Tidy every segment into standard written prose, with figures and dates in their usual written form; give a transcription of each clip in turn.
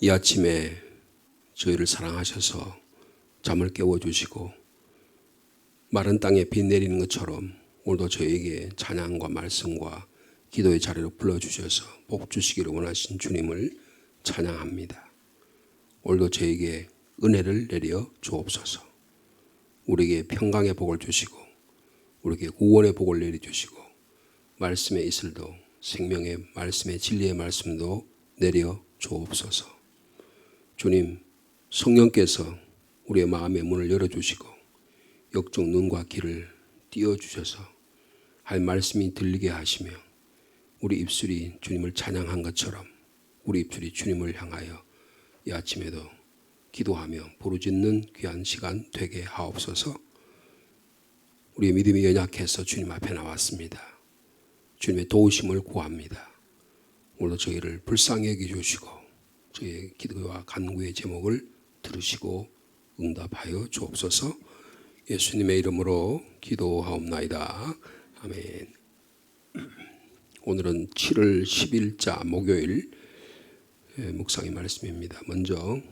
이 아침에 저희를 사랑하셔서 잠을 깨워주시고 마른 땅에 비 내리는 것처럼 오늘도 저에게 찬양과 말씀과 기도의 자리로 불러주셔서 복 주시기를 원하신 주님을 찬양합니다. 오늘도 저에게 은혜를 내려 주옵소서. 우리에게 평강의 복을 주시고 우리에게 구원의 복을 내려주시고 말씀의 이슬도 생명의 말씀의 진리의 말씀도 내려 주옵소서. 주님, 성령께서 우리의 마음의 문을 열어주시고 역적 눈과 귀를 띄워주셔서 할 말씀이 들리게 하시며 우리 입술이 주님을 찬양한 것처럼 우리 입술이 주님을 향하여 이 아침에도 기도하며 부르짖는 귀한 시간 되게 하옵소서. 우리의 믿음이 연약해서 주님 앞에 나왔습니다. 주님의 도우심을 구합니다. 오늘도 저희를 불쌍히 여겨주시고 저희의 기도와 간구의 제목을 들으시고 응답하여 주옵소서. 예수님의 이름으로 기도하옵나이다. 아멘. 오늘은 7월 10일자 목요일 묵상의 말씀입니다. 먼저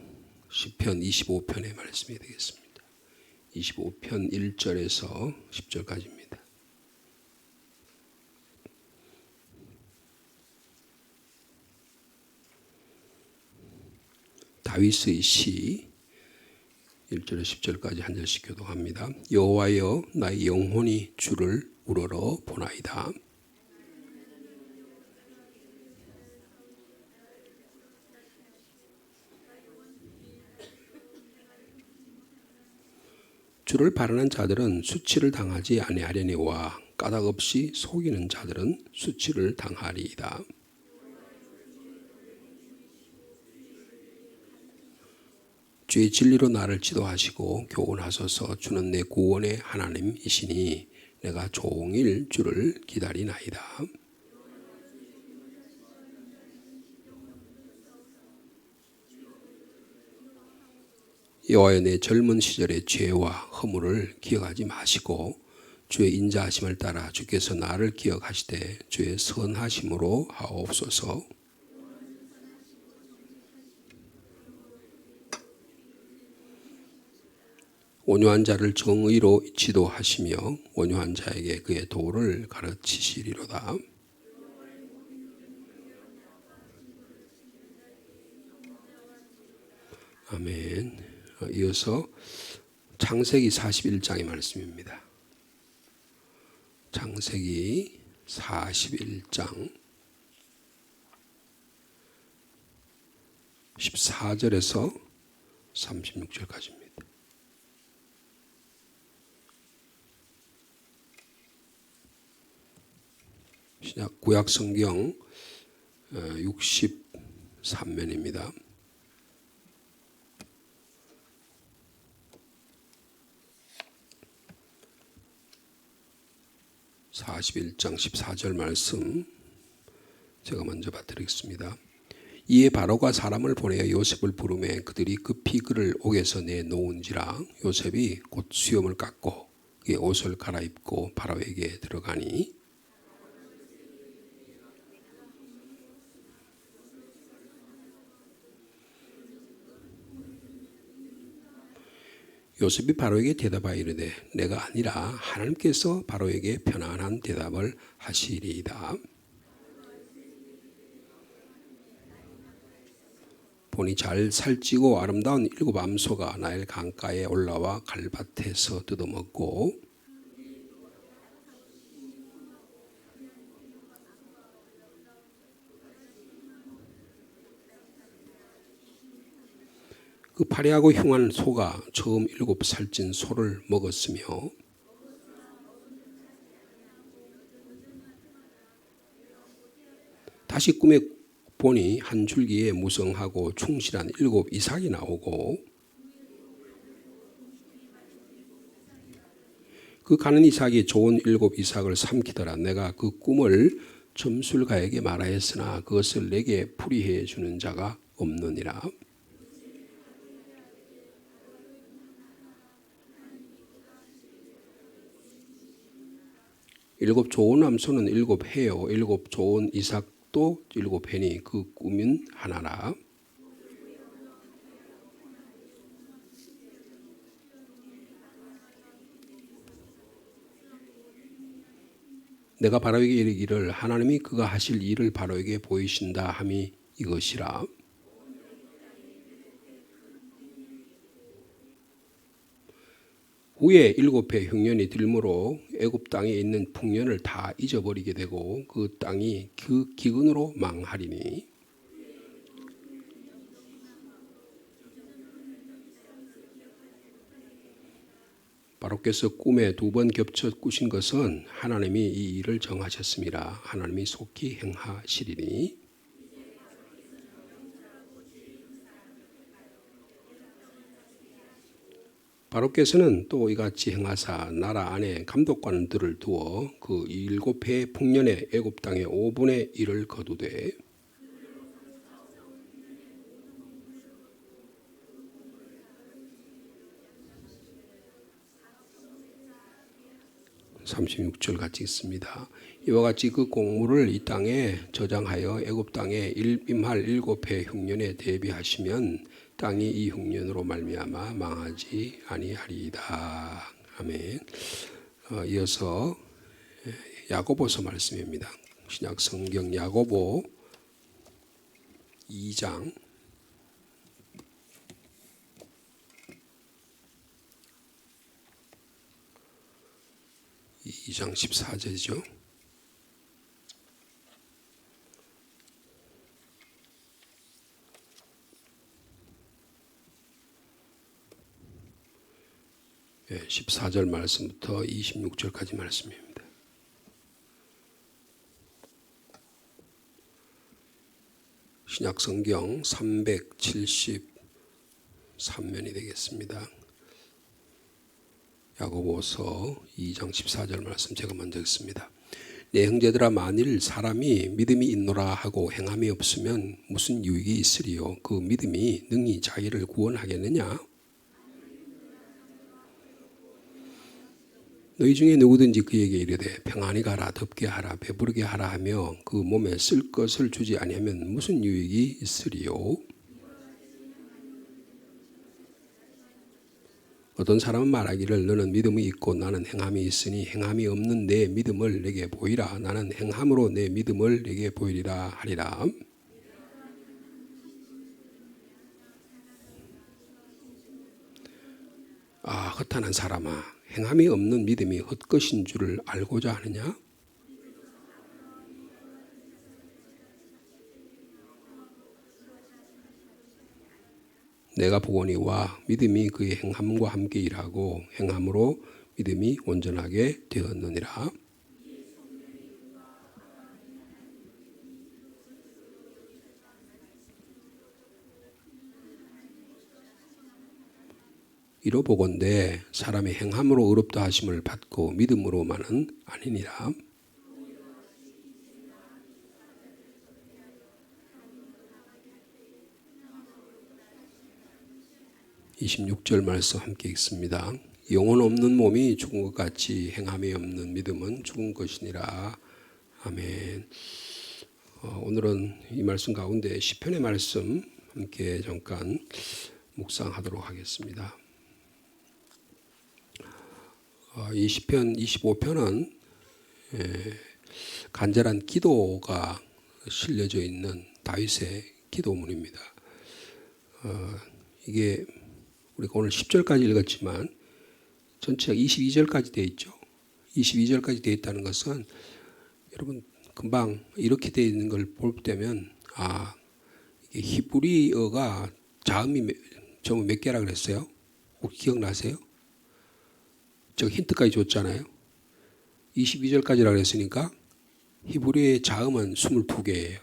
시편 25편의 말씀이 되겠습니다. 25편 1절에서 10절까지입니다. 다윗의 시 1절에서 10절까지 한 절씩 교독합니다. 여호와여, 나의 영혼이 주를 우러러 보나이다. 주를 바라는 자들은 수치를 당하지 아니하려니와 까닭없이 속이는 자들은 수치를 당하리이다. 주의 진리로 나를 지도하시고 교훈하소서. 주는 내 구원의 하나님이시니 내가 종일 주를 기다리나이다. 여호와여, 내 젊은 시절의 죄와 허물을 기억하지 마시고 주의 인자하심을 따라 주께서 나를 기억하시되 주의 선하심으로 하옵소서. 온유한 자를 정의로 지도하시며 온유한 자에게 그의 도를 가르치시리로다. 아멘. 이어서 창세기 41장의 말씀입니다. 창세기 41장 14절에서 36절까지입니다. 신약 구약 성경 63면입니다. 41장 14절 말씀 제가 먼저 받드리겠습니다. 이에 바로가 사람을 보내어 요셉을 부르매 그들이 급히 그를 옥에서 내놓은지라. 요셉이 곧 수염을 깎고 그의 옷을 갈아입고 바로에게 들어가니 요셉이 바로에게 대답하여 이르되 내가 아니라 하나님께서 바로에게 편안한 대답을 하시리이다. 보니 잘 살찌고 아름다운 7 암소가 나일 강가에 올라와 갈밭에서 뜯어먹고 그 파리하고 흉한 소가 처음 7 살찐 소를 먹었으며 다시 꿈에 보니 한 줄기에 무성하고 충실한 7 이삭이 나오고 그 가는 이삭이 좋은 7 이삭을 삼키더라. 내가 그 꿈을 점술가에게 말하였으나 그것을 내게 풀이해 주는 자가 없느니라. 일곱 좋은 암소는 7 해요. 7 좋은 이삭도 7 해니 그 꿈은 하나라. 내가 바로에게 이르기를 하나님이 그가 하실 일을 바로에게 보이신다 함이 이것이라. 후에 7해 흉년이 들므로 애굽 땅에 있는 풍년을 다 잊어버리게 되고 그 땅이 그 기근으로 망하리니 바로께서 꿈에 2번 겹쳐 꾸신 것은 하나님이 이 일을 정하셨습니다. 하나님이 속히 행하시리니 바로께서는 또 이같이 행하사 나라 안에 감독관들을 두어 그 7해 풍년의 애굽 땅의 5분의 1을 거두되 36절 같이 있습니다. 이와 같이 그 공물을 이 땅에 저장하여 애굽 땅에 임할 7해 흉년에 대비하시면 땅이 이 흉년으로 말미암아 망하지 아니하리이다. 아멘. 이어서 야고보서 말씀입니다. 신약 성경 야고보 2장 14절이죠. 네, 14절 말씀부터 26절까지 말씀입니다. 신약 성경 373면이 되겠습니다. 야고보서 2장 14절 말씀 제가 먼저 읽습니다. 내 형제들아 만일 사람이 믿음이 있노라 하고 행함이 없으면 무슨 유익이 있으리요? 그 믿음이 능히 자기를 구원하겠느냐? 너희 중에 누구든지 그에게 이르되 평안히 가라 덥게 하라 배부르게 하라 하며 그 몸에 쓸 것을 주지 아니하면 무슨 유익이 있으리요? 어떤 사람은 말하기를 너는 믿음이 있고 나는 행함이 있으니 행함이 없는 내 믿음을 내게 보이라. 나는 행함으로 내 믿음을 내게 보이리라 하리라. 허탄한 사람아, 행함이 없는 믿음이 헛것인 줄을 알고자 하느냐? 내가 보거니와 믿음이 그의 행함과 함께 일하고 행함으로 믿음이 온전하게 되었느니라. 이로 보건대 사람이 행함으로 의롭다 하심을 받고 믿음으로만은 아니니라. 26절 말씀 함께 읽습니다. 영혼 없는 몸이 죽은 것 같이 행함이 없는 믿음은 죽은 것이니라. 아멘. 오늘은 이 말씀 가운데 시편의 말씀 함께 잠깐 묵상하도록 하겠습니다. 이 시편 25편은 간절한 기도가 실려져 있는 다윗의 기도문입니다. 이게 우리가 오늘 10절까지 읽었지만 전체가 22절까지 되어 있죠. 22절까지 되어 있다는 것은 여러분 금방 이렇게 되어 있는 걸 볼 때면 이게 히브리어가 자음이 전부 몇 개라 그랬어요? 혹 기억나세요? 저 힌트까지 줬잖아요. 22절까지라 그랬으니까 히브리어의 자음은 22개예요.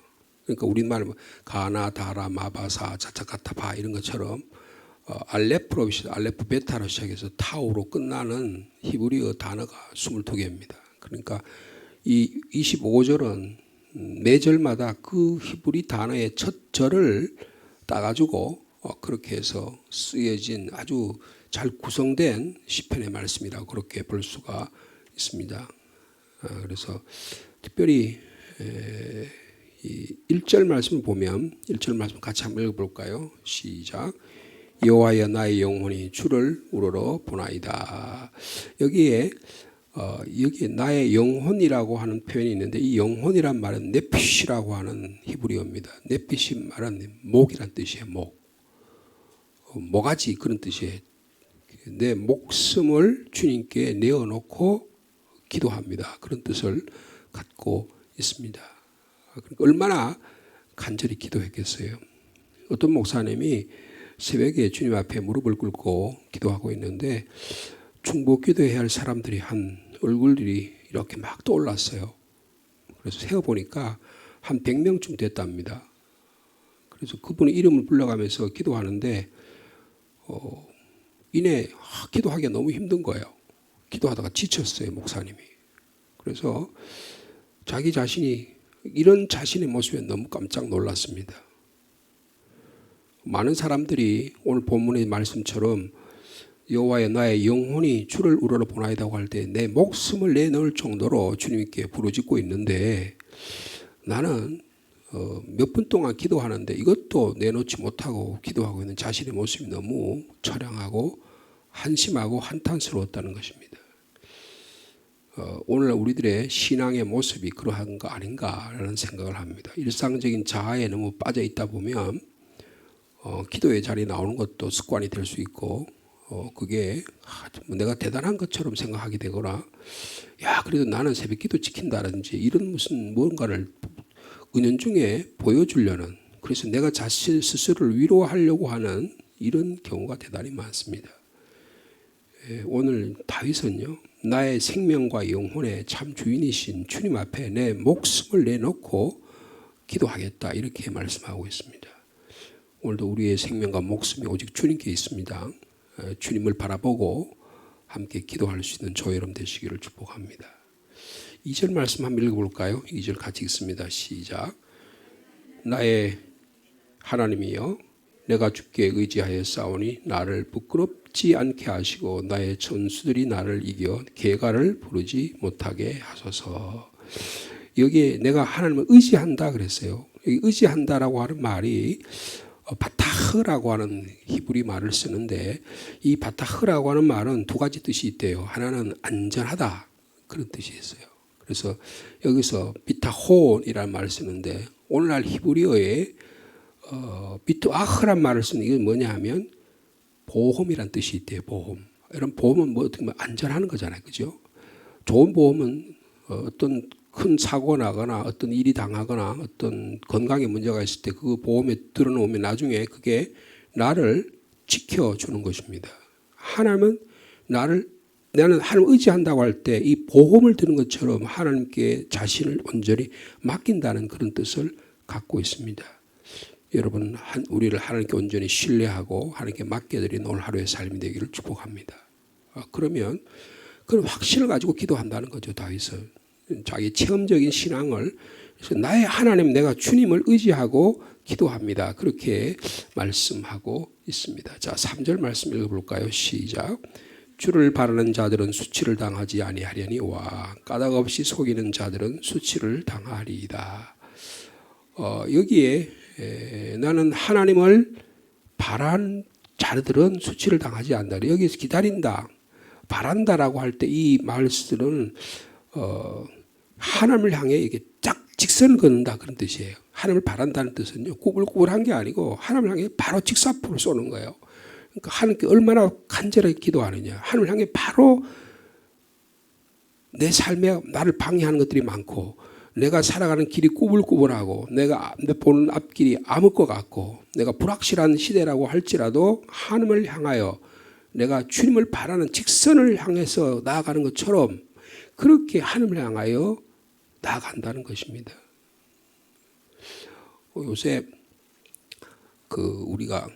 그러니까 우리말 가나, 다라, 마바사, 자차카타바 이런 것처럼 알레프 베타로 시작해서 타우로 끝나는 히브리어 단어가 22개입니다. 그러니까 이 25절은 매 절마다 그 히브리 단어의 첫 절을 따가지고 그렇게 해서 쓰여진 아주 잘 구성된 시편의 말씀이라고 그렇게 볼 수가 있습니다. 그래서 특별히 이 1절 말씀을 보면 1절 말씀 같이 한번 읽어볼까요? 시작. 여호와여 나의 영혼이 주를 우러러 보나이다. 여기에 여기 나의 영혼이라고 하는 표현이 있는데 이 영혼이란 말은 네피시라고 하는 히브리어입니다. 네피시 말은 목이란 뜻이에요. 목. 모가지 그런 뜻이에요. 내 목숨을 주님께 내어놓고 기도합니다. 그런 뜻을 갖고 있습니다. 얼마나 간절히 기도했겠어요. 어떤 목사님이 새벽에 주님 앞에 무릎을 꿇고 기도하고 있는데 중보 기도해야 할 사람들이 한 얼굴들이 이렇게 막 떠올랐어요. 그래서 세어보니까 한 100명쯤 됐답니다. 그래서 그분의 이름을 불러가면서 기도하는데 이내 기도하기가 너무 힘든 거예요. 기도하다가 지쳤어요, 목사님이. 그래서 자기 자신이 이런 자신의 모습에 너무 깜짝 놀랐습니다. 많은 사람들이 오늘 본문의 말씀처럼 여호와여 나의 영혼이 주를 우러러 보나이다고 할 때 내 목숨을 내놓을 정도로 주님께 부르짖고 있는데 나는 몇 분 동안 기도하는데 이것도 내놓지 못하고 기도하고 있는 자신의 모습이 너무 처량하고 한심하고 한탄스러웠다는 것입니다. 오늘 우리들의 신앙의 모습이 그러한 거 아닌가라는 생각을 합니다. 일상적인 자아에 너무 빠져 있다 보면 기도의 자리에 나오는 것도 습관이 될 수 있고 그게 내가 대단한 것처럼 생각하게 되거나 야 그래도 나는 새벽기도 지킨다든지 이런 무슨 무언가를 은연중에 보여주려는 그래서 내가 자신 스스로를 위로하려고 하는 이런 경우가 대단히 많습니다. 오늘 다윗은요 나의 생명과 영혼의 참 주인이신 주님 앞에 내 목숨을 내놓고 기도하겠다 이렇게 말씀하고 있습니다. 오늘도 우리의 생명과 목숨이 오직 주님께 있습니다. 주님을 바라보고 함께 기도할 수 있는 저 여러분 되시기를 축복합니다. 2절 말씀 한번 읽어볼까요? 2절 같이 읽습니다. 시작. 나의 하나님이여 내가 주께 의지하여 싸우니 나를 부끄럽지 않게 하시고 나의 전수들이 나를 이겨 계가를 부르지 못하게 하소서. 여기에 내가 하나님을 의지한다 그랬어요. 여기 의지한다라고 하는 말이 바타흐라고 하는 히브리 말을 쓰는데 이 바타흐라고 하는 말은 두 가지 뜻이 있대요. 하나는 안전하다 그런 뜻이 있어요. 그래서 여기서 비타혼이라는 말을 쓰는데 오늘날 히브리어에 비트아흐란 말을 쓰는 이게 뭐냐 하면 보험이란 뜻이 있대요. 보험. 이런 보험은 뭐 어떻게 보면 안전하는 거잖아요. 그죠? 좋은 보험은 어떤 큰 사고 나거나 어떤 일이 당하거나 어떤 건강에 문제가 있을 때 그 보험에 들어놓으면 나중에 그게 나를 지켜주는 것입니다. 하나님은 나는 하나님 의지한다고 할 때 이 보험을 드는 것처럼 하나님께 자신을 온전히 맡긴다는 그런 뜻을 갖고 있습니다. 여러분 우리를 하나님께 온전히 신뢰하고 하나님께 맡겨드린 오늘 하루의 삶이 되기를 축복합니다. 그러면 그런 확신을 가지고 기도한다는 거죠. 다윗은 자기 체험적인 신앙을 그래서 나의 하나님 내가 주님을 의지하고 기도합니다. 그렇게 말씀하고 있습니다. 자 3절 말씀 읽어볼까요? 시작. 주를 바라는 자들은 수치를 당하지 아니하려니와 까닭 없이 속이는 자들은 수치를 당하리이다. 여기에 나는 하나님을 바라는 자들은 수치를 당하지 않는다. 여기서 기다린다, 바란다라고 할 때 이 말씀은 하나님을 향해 이게 쫙 직선을 긋는다 그런 뜻이에요. 하나님을 바란다는 뜻은요 꾸불꾸불한 게 아니고 하나님을 향해 바로 직사포를 쏘는 거예요. 그러니까 하나님께 얼마나 간절하게 기도하느냐. 하나님을 향해 바로 내 삶에 나를 방해하는 것들이 많고 내가 살아가는 길이 꾸불꾸불하고 내가 보는 앞길이 암흑 것 같고 내가 불확실한 시대라고 할지라도 하나님을 향하여 내가 주님을 바라는 직선을 향해서 나아가는 것처럼 그렇게 하나님을 향하여 나아간다는 것입니다. 요새 우리가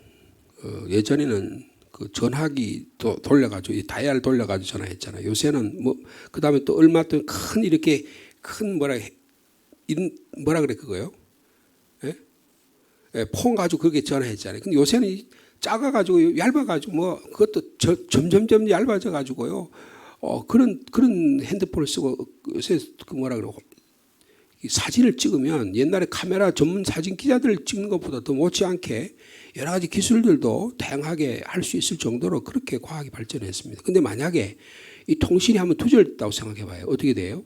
예전에는 전화기 또 돌려가지고 다이얼 돌려가지고 전화했잖아요. 요새는 그 다음에 또 얼마 더 큰 이렇게 큰 뭐라 그래 그거요? 예? 폰 가지고 그렇게 전화했잖아요. 근데 요새는 작아가지고 얇아가지고 그것도 점점점 얇아져가지고요. 그런 핸드폰을 쓰고 요새 뭐라 그러고 이 사진을 찍으면 옛날에 카메라 전문 사진 기자들 찍는 것보다 더 못지않게 여러 가지 기술들도 다양하게 할 수 있을 정도로 그렇게 과학이 발전했습니다. 근데 만약에 이 통신이 한번 두절됐다고 생각해 봐요. 어떻게 돼요?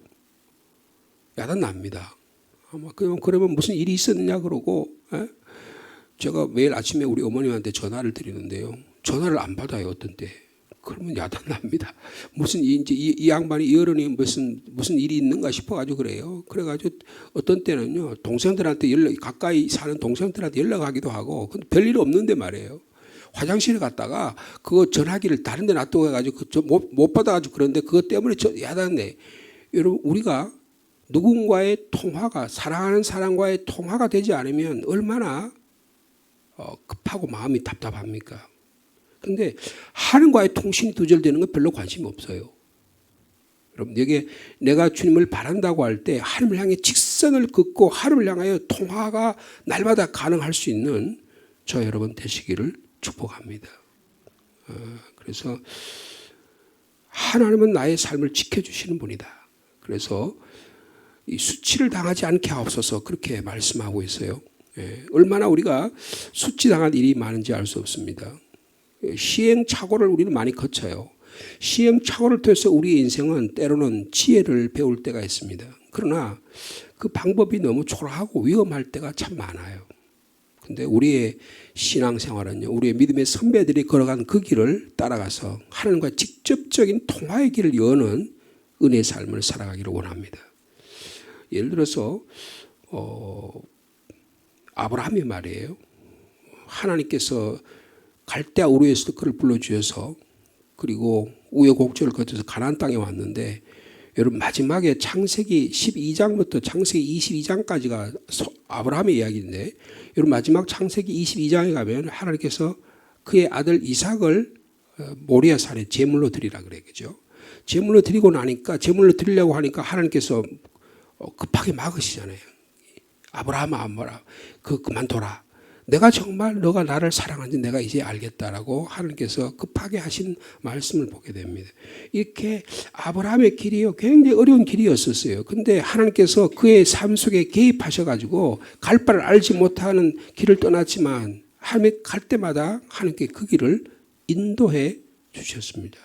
야단 납니다. 아마 그러면 무슨 일이 있었느냐 그러고, 제가 매일 아침에 우리 어머님한테 전화를 드리는데요. 전화를 안 받아요, 어떤 때. 그러면 야단 납니다. 무슨 이 양반이 이 어른이 무슨 일이 있는가 싶어가지고 그래요. 그래가지고 어떤 때는요, 동생들한테 가까이 사는 동생들한테 연락하기도 하고, 근데 별일 없는데 말이에요. 화장실에 갔다가 그거 전화기를 다른 데 놔두고 가지고 못 받아가지고 그런데 그것 때문에 야단내. 여러분, 우리가 누군가의 통화가, 사랑하는 사람과의 통화가 되지 않으면 얼마나 급하고 마음이 답답합니까? 근데 하나님과의 통신이 두절되는 건 별로 관심이 없어요. 여러분, 여기에 내가 주님을 바란다고 할 때 하나님을 향해 직선을 긋고 하나님을 향하여 통화가 날마다 가능할 수 있는 저 여러분 되시기를 축복합니다. 그래서 하나님은 나의 삶을 지켜주시는 분이다. 그래서 이 수치를 당하지 않게 하옵소서 그렇게 말씀하고 있어요. 얼마나 우리가 수치당할 일이 많은지 알 수 없습니다. 시행착오를 우리는 많이 거쳐요. 시행착오를 통해서 우리의 인생은 때로는 지혜를 배울 때가 있습니다. 그러나 그 방법이 너무 초라하고 위험할 때가 참 많아요. 근데 우리의 신앙생활은요, 우리의 믿음의 선배들이 걸어간 그 길을 따라가서 하나님과 직접적인 통화의 길을 여는 은혜의 삶을 살아가기를 원합니다. 예를 들어서 아브라함이 말이에요. 하나님께서 갈대아 우르에서 그를 불러주셔서 그리고 우여곡절을 거쳐서 가나안 땅에 왔는데, 여러분 마지막에 창세기 12장부터 창세기 22장까지가 아브라함의 이야기인데, 여러분 마지막 창세기 22장에 가면 하나님께서 그의 아들 이삭을 모리아 산에 제물로 드리라 그래, 그죠? 제물로 드리고 나니까, 제물로 드리려고 하니까 하나님께서 급하게 막으시잖아요. 아브라함아, 그만둬라. 내가 정말 너가 나를 사랑하는지 내가 이제 알겠다라고 하나님께서 급하게 하신 말씀을 보게 됩니다. 이렇게 아브라함의 길이요, 굉장히 어려운 길이었었어요. 근데 하나님께서 그의 삶 속에 개입하셔가지고 갈 바를 알지 못하는 길을 떠났지만 하나님이 갈 때마다 하나님께 그 길을 인도해 주셨습니다.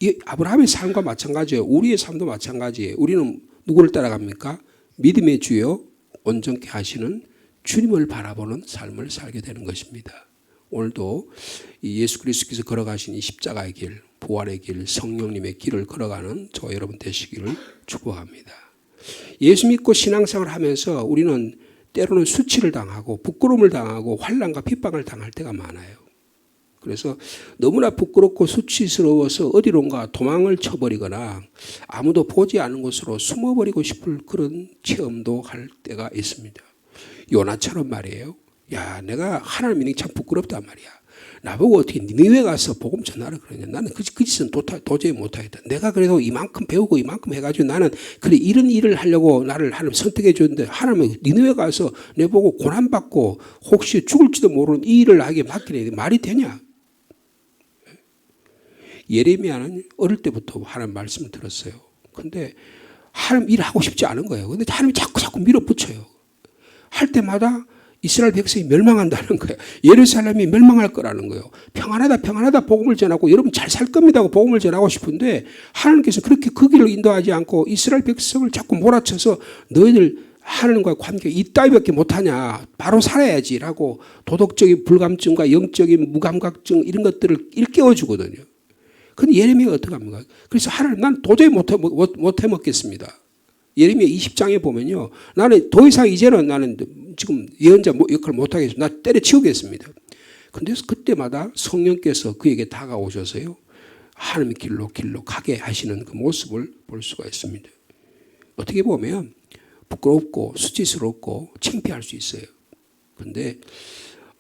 이 아브라함의 삶과 마찬가지예요. 우리의 삶도 마찬가지예요. 우리는 누구를 따라갑니까? 믿음의 주요 온전케 하시는 주님을 바라보는 삶을 살게 되는 것입니다. 오늘도 이 예수 그리스도께서 걸어가신 이 십자가의 길, 부활의 길, 성령님의 길을 걸어가는 저 여러분 되시기를 축복합니다. 예수 믿고 신앙생활을 하면서 우리는 때로는 수치를 당하고 부끄러움을 당하고 환난과 핍박을 당할 때가 많아요. 그래서 너무나 부끄럽고 수치스러워서 어디론가 도망을 쳐버리거나 아무도 보지 않는 곳으로 숨어버리고 싶을 그런 체험도 할 때가 있습니다. 요나처럼 말이에요. 야, 내가 하나님 믿는 게 참 부끄럽단 말이야. 나보고 어떻게 니느웨 가서 복음 전하라 그러냐. 나는 그 짓은 도저히 못하겠다. 내가 그래도 이만큼 배우고 이만큼 해가지고 나는 그래 이런 일을 하려고 나를 하나님 선택해 줬는데 하나님은 니느웨 가서 내보고 고난받고 혹시 죽을지도 모르는 이 일을 나에게 맡기래. 말이 되냐. 예레미야는 어릴 때부터 하나님 말씀을 들었어요. 근데 하나님 일을 하고 싶지 않은 거예요. 근데 하나님이 자꾸 밀어붙여요. 할 때마다 이스라엘 백성이 멸망한다는 거예요. 예루살렘이 멸망할 거라는 거예요. 평안하다 복음을 전하고 여러분 잘 살 겁니다 하고 복음을 전하고 싶은데 하나님께서 그렇게 그 길을 인도하지 않고 이스라엘 백성을 자꾸 몰아쳐서 너희들 하나님과의 관계 이따위밖에 못하냐, 바로 살아야지라고 도덕적인 불감증과 영적인 무감각증 이런 것들을 일깨워주거든요. 근데 예레미야가 어떻게 합니까? 그래서 하나님 난 도저히 못해 먹겠습니다. 예레미야 20장에 보면요. 나는 더 이상 이제는 나는 지금 예언자 역할을 못하겠습니다. 나 때려치우겠습니다. 근데 그때마다 성령께서 그에게 다가오셔서요. 하나님의 길로 가게 하시는 그 모습을 볼 수가 있습니다. 어떻게 보면 부끄럽고 수치스럽고 창피할 수 있어요. 그런데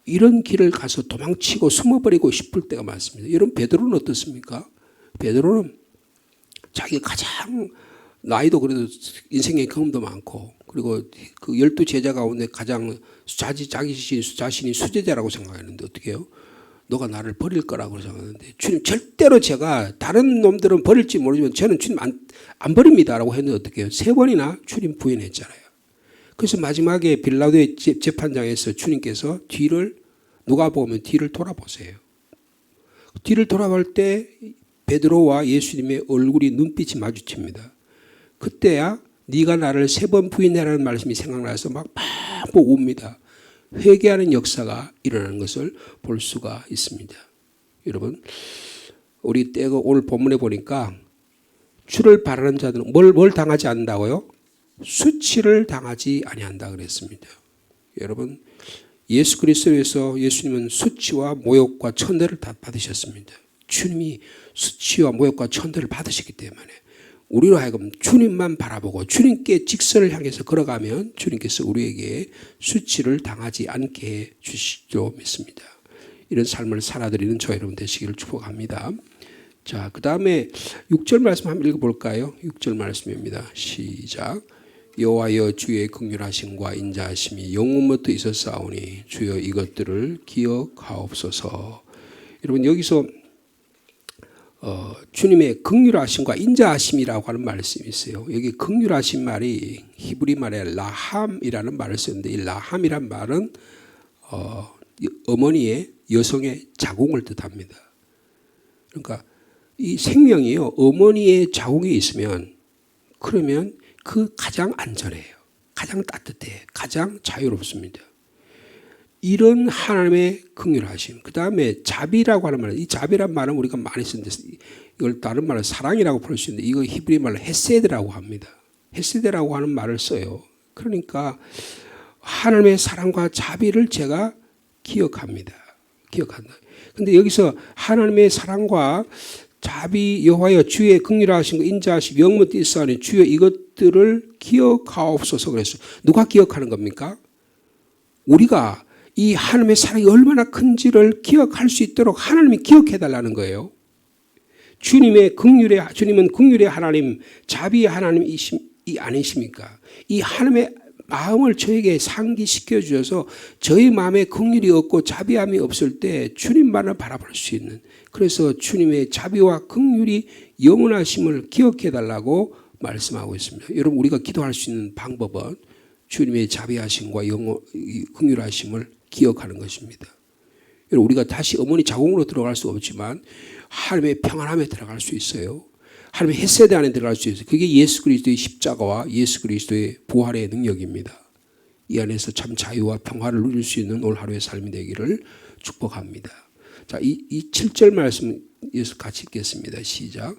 이런 길을 가서 도망치고 숨어버리고 싶을 때가 많습니다. 여러분 베드로는 어떻습니까? 베드로는 자기가 가장 나이도 그래도 인생의 경험도 많고 그리고 그 12 제자 가운데 가장 자신이 수제자라고 생각했는데 어떻게 해요? 너가 나를 버릴 거라고 생각하는데 주님 절대로 제가 다른 놈들은 버릴지 모르지만 저는 주님 안 버립니다라고 했는데 어떻게 해요? 3번이나 주님 부인했잖아요. 그래서 마지막에 빌라도의 재판장에서 주님께서 누가 보면 뒤를 돌아보세요. 뒤를 돌아볼 때 베드로와 예수님의 얼굴이 눈빛이 마주칩니다. 그때야 네가 나를 3번 부인해라는 말씀이 생각나서 막 웁니다. 회개하는 역사가 일어나는 것을 볼 수가 있습니다. 여러분, 우리 때가 오늘 본문에 보니까 주를 바라는 자들은 뭘 당하지 않는다고요? 수치를 당하지 아니한다 그랬습니다. 여러분, 예수 그리스도에서 예수님은 수치와 모욕과 천대를 다 받으셨습니다. 주님이 수치와 모욕과 천대를 받으셨기 때문에 우리로 하여금 주님만 바라보고 주님께 직선을 향해서 걸어가면 주님께서 우리에게 수치를 당하지 않게 해 주시리로 믿습니다. 이런 삶을 살아드리는 저 여러분 되시기를 축복합니다. 자, 그 다음에 6절 말씀 한번 읽어볼까요? 6절 말씀입니다. 시작. 여호와여 주의 긍휼하심과 인자하심이 영원부터 있었사오니 주여 이것들을 기억하옵소서. 여러분 여기서 주님의 긍휼하심과 인자하심이라고 하는 말씀이 있어요. 여기 긍휼하신 말이 히브리 말에 라함이라는 말을 쓰는데 이 라함이란 말은 어머니의 여성의 자궁을 뜻합니다. 그러니까 이 생명이요 어머니의 자궁에 있으면 그러면 그 가장 안전해요. 가장 따뜻해요. 가장 자유롭습니다. 이런 하나님의 긍휼하심. 그 다음에 자비라고 하는 말은 이 자비란 말은 우리가 많이 쓰는데 이걸 다른 말은 사랑이라고 부를 수 있는데 이거 히브리 말로 헤세드라고 합니다. 헤세드라고 하는 말을 써요. 그러니까 하나님의 사랑과 자비를 제가 기억합니다. 기억한다. 근데 여기서 하나님의 사랑과 자비 여호와여 주의 긍휼하신 거 인자하심 영원히 있사오니 주여 이것들을 기억하옵소서 그랬어요. 누가 기억하는 겁니까? 우리가 이 하나님의 사랑이 얼마나 큰지를 기억할 수 있도록 하나님이 기억해 달라는 거예요. 주님은 긍휼의 하나님, 자비의 하나님이 아니십니까? 이 하나님의 마음을 저에게 상기시켜 주셔서 저희 마음에 긍휼이 없고 자비함이 없을 때 주님만을 바라볼 수 있는, 그래서 주님의 자비와 긍휼이 영원하심을 기억해 달라고 말씀하고 있습니다. 여러분 우리가 기도할 수 있는 방법은 주님의 자비하심과 긍휼하심을 기억하는 것입니다. 여러분 우리가 다시 어머니 자궁으로 들어갈 수 없지만 하나님의 평안함에 들어갈 수 있어요. 하나님의 헤세드 안에 들어갈 수 있어요. 그게 예수 그리스도의 십자가와 예수 그리스도의 부활의 능력입니다. 이 안에서 참 자유와 평화를 누릴 수 있는 오늘 하루의 삶이 되기를 축복합니다. 자, 이 7절 말씀 예수 같이 읽겠습니다. 시작.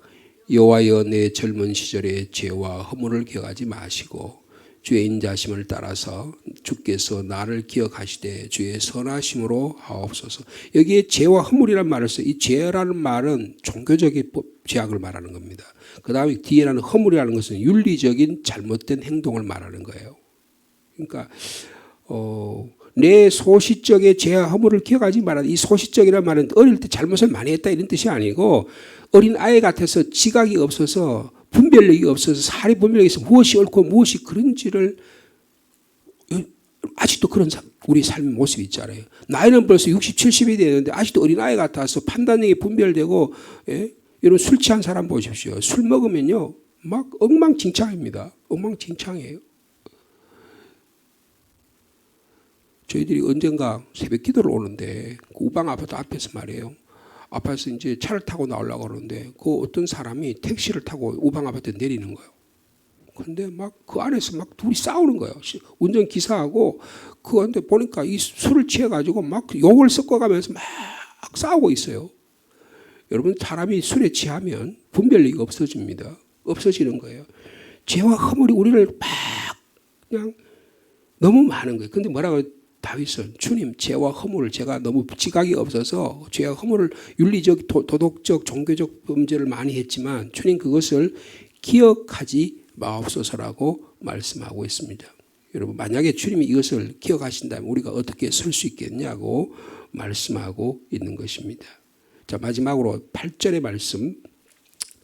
여호와여 내 젊은 시절의 죄와 허물을 기억하지 마시고 주의 인자심을 따라서 주께서 나를 기억하시되 주의 선하심으로 하옵소서. 여기에 죄와 허물이라는 말을 써요. 이 죄라는 말은 종교적인 죄악을 말하는 겁니다. 그 다음에 뒤에라는 허물이라는 것은 윤리적인 잘못된 행동을 말하는 거예요. 그러니까 내 소시적의 죄와 허물을 기억하지 말아야 이 소시적이라는 말은 어릴 때 잘못을 많이 했다 이런 뜻이 아니고 어린 아이 같아서 지각이 없어서 분별력이 없어서 사리 분별력이 있어서 무엇이 옳고 무엇이 그런지를 아직도 그런 우리 삶의 모습이 있잖아요. 나이는 벌써 60, 70이 되는데 아직도 어린아이 같아서 판단력이 분별되고 여러분 술 취한 사람 보십시오. 술 먹으면요 막 엉망진창입니다. 엉망진창이에요. 저희들이 언젠가 새벽 기도를 오는데 그 우방 아파트 앞에서 말이에요. 앞에서 이제 차를 타고 나오려고 그러는데 그 어떤 사람이 택시를 타고 우방 아파트에 내리는 거예요. 근데 막 그 안에서 막 둘이 싸우는 거예요. 운전기사하고 그런데 보니까 이 술을 취해가지고 막 욕을 섞어가면서 막 싸우고 있어요. 여러분 사람이 술에 취하면 분별력이 없어집니다. 없어지는 거예요. 죄와 허물이 우리를 막 그냥 너무 많은 거예요. 근데 뭐라고 다윗은 주님 죄와 허물을 제가 너무 지각이 없어서 죄와 허물을 윤리적 도덕적 종교적 범죄를 많이 했지만 주님 그것을 기억하지 마옵소서라고 말씀하고 있습니다. 여러분 만약에 주님이 이것을 기억하신다면 우리가 어떻게 설 수 있겠냐고 말씀하고 있는 것입니다. 자 마지막으로 8절의 말씀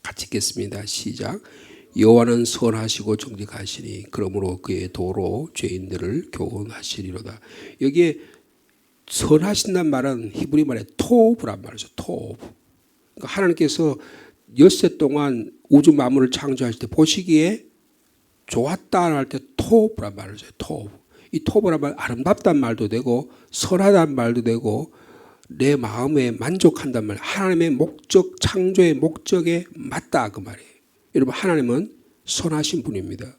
같이 읽겠습니다. 시작. 여호와는 선하시고 정직하시니 그러므로 그의 도로 죄인들을 교훈하시리로다. 여기에 선하신다는 말은 히브리 말에 토브란 말이죠. 토브. 그러니까 하나님께서 엿새 동안 우주 만물을 창조하실 때 보시기에 좋았다 할 때 토브란 말을 써요. 토브. 이 토브란 말 아름답다는 말도 되고 선하다는 말도 되고 내 마음에 만족한다는 말. 하나님의 목적, 창조의 목적에 맞다 그 말이에요. 여러분 하나님은 선하신 분입니다.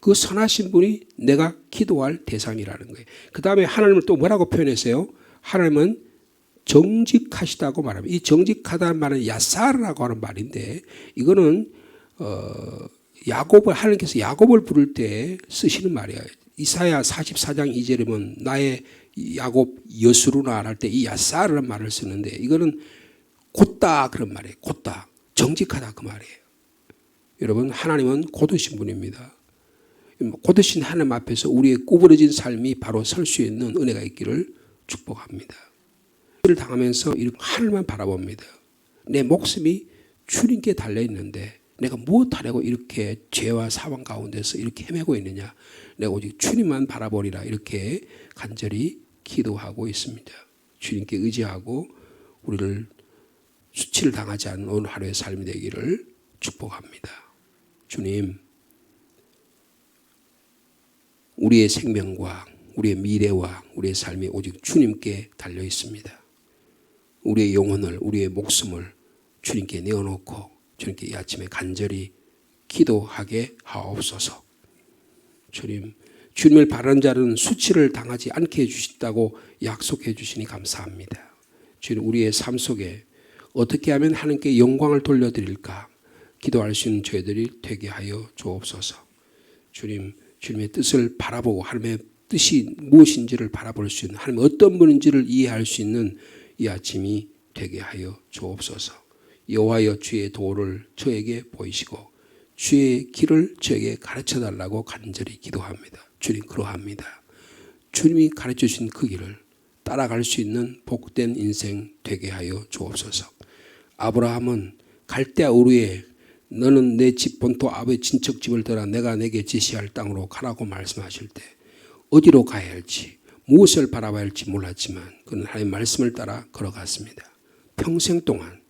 그 선하신 분이 내가 기도할 대상이라는 거예요. 그 다음에 하나님을 또 뭐라고 표현했어요? 하나님은 정직하시다고 말합니다. 이 정직하다는 말은 야사르라고 하는 말인데 이거는 야곱을 하나님께서 야곱을 부를 때 쓰시는 말이에요. 이사야 44장 2절에 보면 나의 야곱 여수루나 할 때 이 야사르라는 말을 쓰는데 이거는 곧다 그런 말이에요. 곧다 정직하다 그 말이에요. 여러분 하나님은 곧으신 분입니다. 곧으신 하나님 앞에서 우리의 구부러진 삶이 바로 설 수 있는 은혜가 있기를 축복합니다. 를 당하면서 이렇게 하늘만 바라봅니다. 내 목숨이 주님께 달려있는데 내가 무엇하려고 이렇게 죄와 사망 가운데서 이렇게 헤매고 있느냐. 내가 오직 주님만 바라보리라 이렇게 간절히 기도하고 있습니다. 주님께 의지하고 우리를 수치를 당하지 않는 오늘 하루의 삶이 되기를 축복합니다. 주님, 우리의 생명과 우리의 미래와 우리의 삶이 오직 주님께 달려 있습니다. 우리의 영혼을 우리의 목숨을 주님께 내어놓고 주님께 이 아침에 간절히 기도하게 하옵소서. 주님, 주님을 바라는 자는 수치를 당하지 않게 해주신다고 약속해 주시니 감사합니다. 주님, 우리의 삶 속에 어떻게 하면 하나님께 영광을 돌려드릴까 기도할 수 있는 저희들이 되게 하여 주옵소서. 주님, 주님의 뜻을 바라보고 하나님의 뜻이 무엇인지를 바라볼 수 있는 하나님의 어떤 분인지를 이해할 수 있는 이 아침이 되게 하여 주옵소서. 여호와여 주의 도를 저에게 보이시고 주의 길을 저에게 가르쳐달라고 간절히 기도합니다. 주님 그러합니다. 주님이 가르쳐주신 그 길을 따라갈 수 있는 복된 인생 되게 하여 주옵소서. 아브라함은 갈대아 우르에 너는 내 집 본토 아버지 친척집을 떠나 내가 내게 지시할 땅으로 가라고 말씀하실 때 어디로 가야 할지 무엇을 바라봐야 할지 몰랐지만 그는 하나님의 말씀을 따라 걸어갔습니다. 평생 동안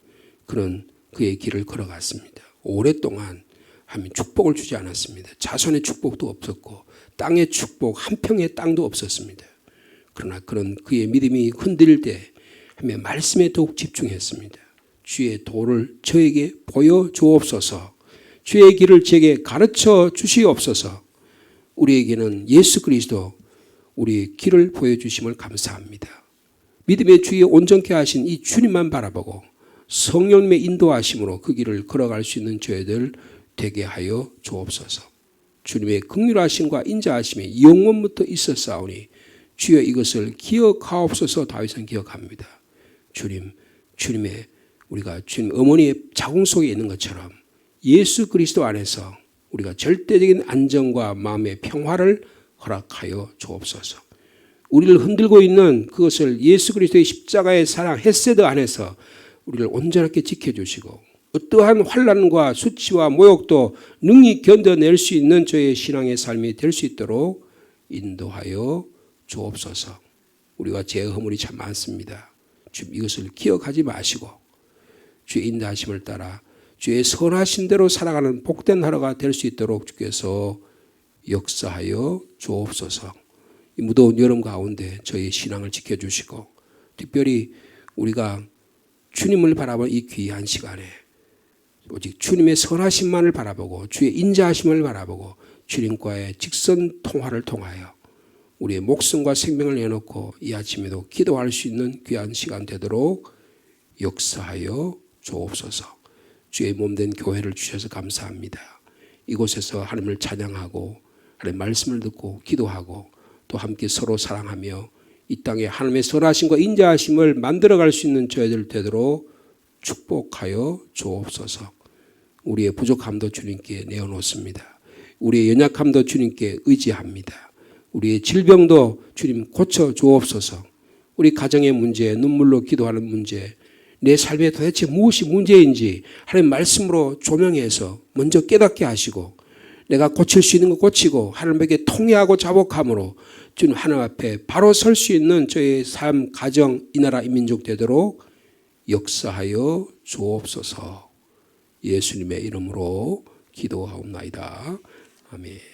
그는 그의 길을 걸어갔습니다. 오랫동안 하나님 축복을 주지 않았습니다. 자손의 축복도 없었고 땅의 축복 한 평의 땅도 없었습니다. 그러나 그는 그의 믿음이 흔들릴 때 하나님의 말씀에 더욱 집중했습니다. 주의 도를 저에게 보여주옵소서. 주의 길을 제게 가르쳐 주시옵소서. 우리에게는 예수 그리스도 우리의 길을 보여주심을 감사합니다. 믿음의 주에 온전케 하신 이 주님만 바라보고 성령님의 인도하심으로 그 길을 걸어갈 수 있는 저희들 되게 하여 주옵소서. 주님의 긍휼하심과 인자하심이 영원부터 있었사오니 주여 이것을 기억하옵소서. 다윗은 기억합니다. 주님의 우리가 주님 어머니의 자궁 속에 있는 것처럼 예수 그리스도 안에서 우리가 절대적인 안정과 마음의 평화를 허락하여 주옵소서. 우리를 흔들고 있는 그것을 예수 그리스도의 십자가의 사랑 헤세드 안에서 우리를 온전하게 지켜주시고 어떠한 환난과 수치와 모욕도 능히 견뎌낼 수 있는 저의 신앙의 삶이 될 수 있도록 인도하여 주옵소서. 우리가 죄의 허물이 참 많습니다. 주님 이것을 기억하지 마시고 주의 인도하심을 따라 주의 선하신 대로 살아가는 복된 하루가 될 수 있도록 주께서 역사하여 주옵소서. 이 무더운 여름 가운데 저희 신앙을 지켜주시고 특별히 우리가 주님을 바라본 이 귀한 시간에 오직 주님의 선하심만을 바라보고 주의 인자하심을 바라보고 주님과의 직선 통화를 통하여 우리의 목숨과 생명을 내놓고 이 아침에도 기도할 수 있는 귀한 시간 되도록 역사하여 주옵소서. 주의 몸된 교회를 주셔서 감사합니다. 이곳에서 하나님을 찬양하고 하나님의 말씀을 듣고 기도하고 또 함께 서로 사랑하며 이 땅에 하나님의 선하심과 인자하심을 만들어갈 수 있는 저희들 되도록 축복하여 주옵소서. 우리의 부족함도 주님께 내어놓습니다. 우리의 연약함도 주님께 의지합니다. 우리의 질병도 주님 고쳐 주옵소서. 우리 가정의 문제, 눈물로 기도하는 문제, 내 삶에 도대체 무엇이 문제인지 하나님 말씀으로 조명해서 먼저 깨닫게 하시고 내가 고칠 수 있는 거 고치고 하나님에게 통회하고 자복함으로 주님 하나님 앞에 바로 설 수 있는 저의 삶, 가정, 이 나라, 이 민족 되도록 역사하여 주옵소서. 예수님의 이름으로 기도하옵나이다. 아멘.